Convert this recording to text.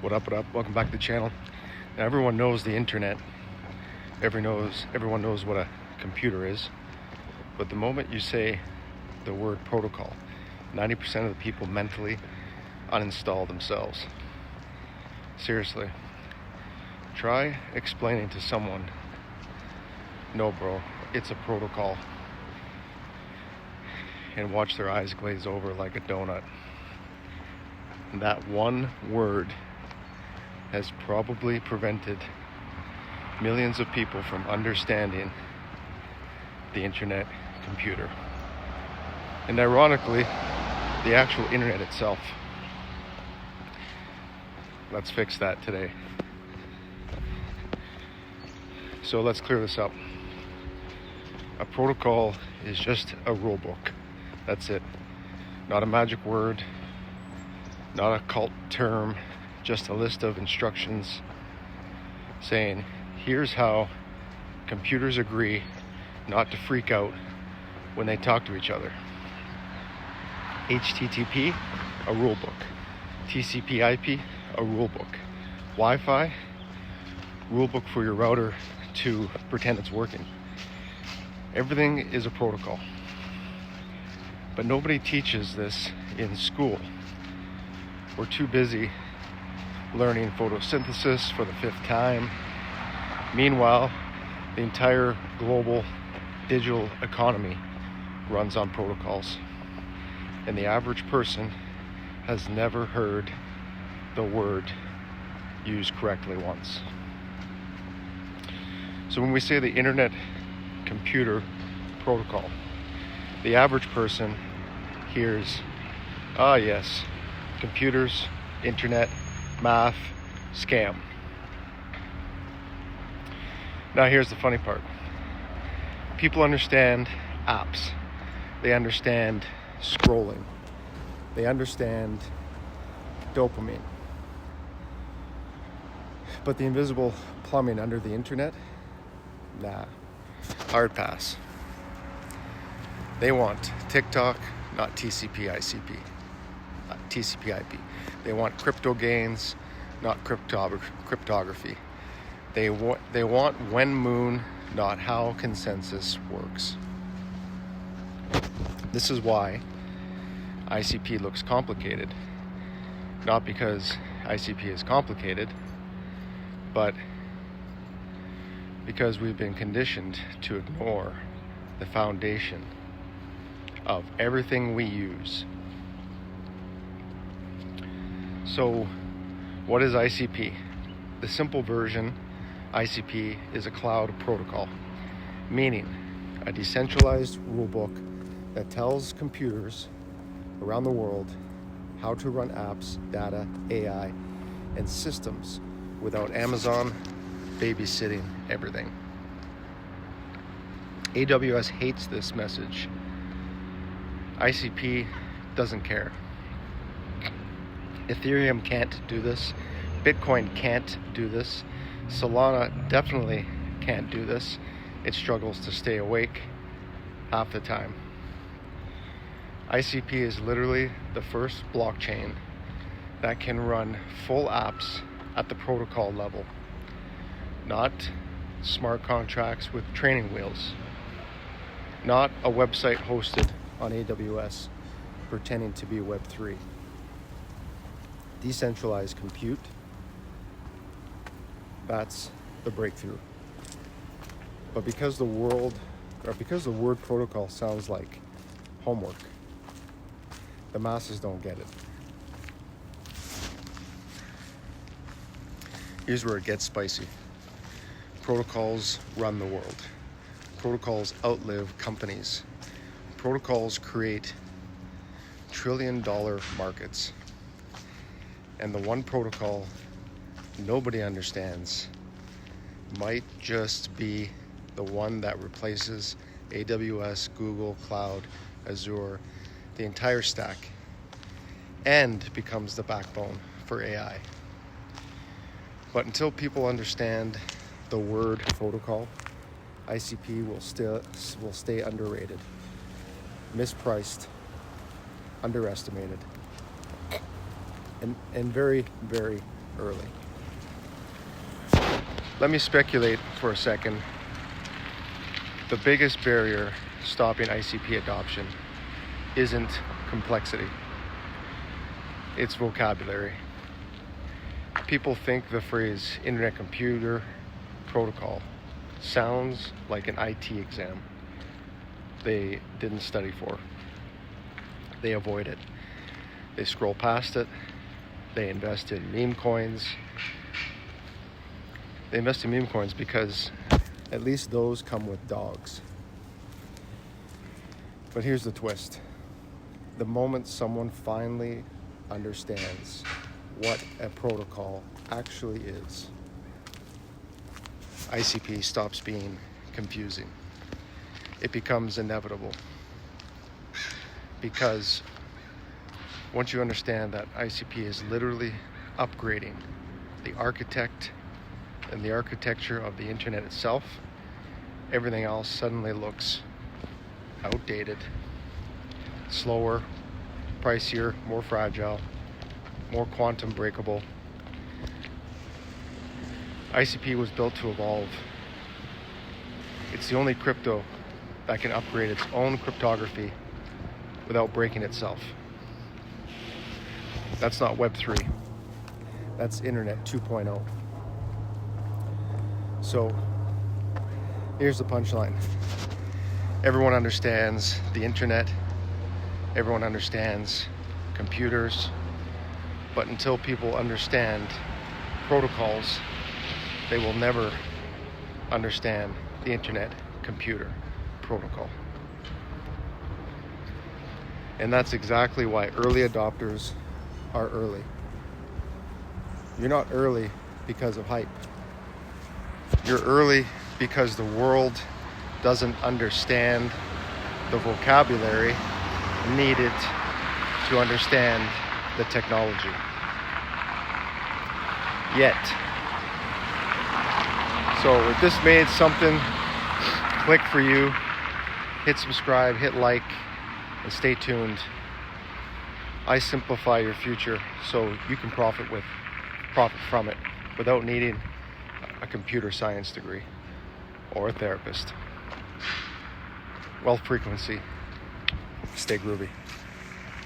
What up, what up? Welcome back to the channel. Now, everyone knows the internet. Everyone knows what a computer is. But the moment you say the word protocol, 90% of the people mentally uninstall themselves. Seriously. Try explaining to someone, no bro, it's a protocol. And watch their eyes glaze over like a donut. And that one word has probably prevented millions of people from understanding the internet computer. And ironically, the actual internet itself. Let's fix that today. So let's clear this up. A protocol is just a rule book. That's it. Not a magic word, not a cult term, just a list of instructions saying, here's how computers agree not to freak out when they talk to each other. HTTP, a rule book. TCP/IP, a rule book. Wi-Fi, rule book for your router to pretend it's working. Everything is a protocol. But nobody teaches this in school. We're too busy learning photosynthesis for the 5th time. Meanwhile, the entire global digital economy runs on protocols. And the average person has never heard the word used correctly once. So when we say the internet computer protocol, the average person hears, yes, computers, internet, math, scam. Now here's the funny part. People understand apps. They understand scrolling. They understand dopamine. But the invisible plumbing under the internet? Nah. Hard pass. They want TikTok, not TCP/ICP. TCP/IP. They want crypto gains, not cryptography. They want when moon, not how consensus works. This is why ICP looks complicated. Not because ICP is complicated, but because we've been conditioned to ignore the foundation of everything we use. So, what is ICP? The simple version, ICP is a cloud protocol, meaning a decentralized rulebook that tells computers around the world how to run apps, data, AI, and systems without Amazon babysitting everything. AWS hates this message. ICP doesn't care. Ethereum can't do this. Bitcoin can't do this. Solana definitely can't do this. It struggles to stay awake half the time. ICP is literally the first blockchain that can run full apps at the protocol level, not smart contracts with training wheels, not a website hosted on AWS pretending to be Web3. Decentralized compute, that's the breakthrough. But because the word protocol sounds like homework, the masses don't get it. Here's where it gets spicy. Protocols run the world. Protocols outlive companies. Protocols create trillion-dollar markets. And the one protocol nobody understands might just be the one that replaces AWS, Google, Cloud, Azure, the entire stack, and becomes the backbone for AI. But until people understand the word protocol, ICP will stay underrated, mispriced, underestimated, and very, very early. Let me speculate for a second. The biggest barrier stopping ICP adoption isn't complexity, it's vocabulary. People think the phrase Internet Computer Protocol sounds like an IT exam they didn't study for. They avoid it. They scroll past it. They invest in meme coins. They invest in meme coins because at least those come with dogs. But here's the twist. The moment someone finally understands what a protocol actually is, ICP stops being confusing. It becomes inevitable. Because once you understand that ICP is literally upgrading the architect and the architecture of the internet itself, everything else suddenly looks outdated, slower, pricier, more fragile, more quantum breakable. ICP was built to evolve. It's the only crypto that can upgrade its own cryptography without breaking itself. That's not Web3. That's Internet 2.0. So here's the punchline. Everyone understands the internet. Everyone understands computers. But until people understand protocols, they will never understand the internet computer protocol. And that's exactly why early adopters are early. You're not early because of hype. You're early because the world doesn't understand the vocabulary needed to understand the technology yet. So if this made something click for you, hit subscribe, hit like, and stay tuned. I simplify your future so you can profit from it without needing a computer science degree or a therapist. Wealth frequency. Stay groovy.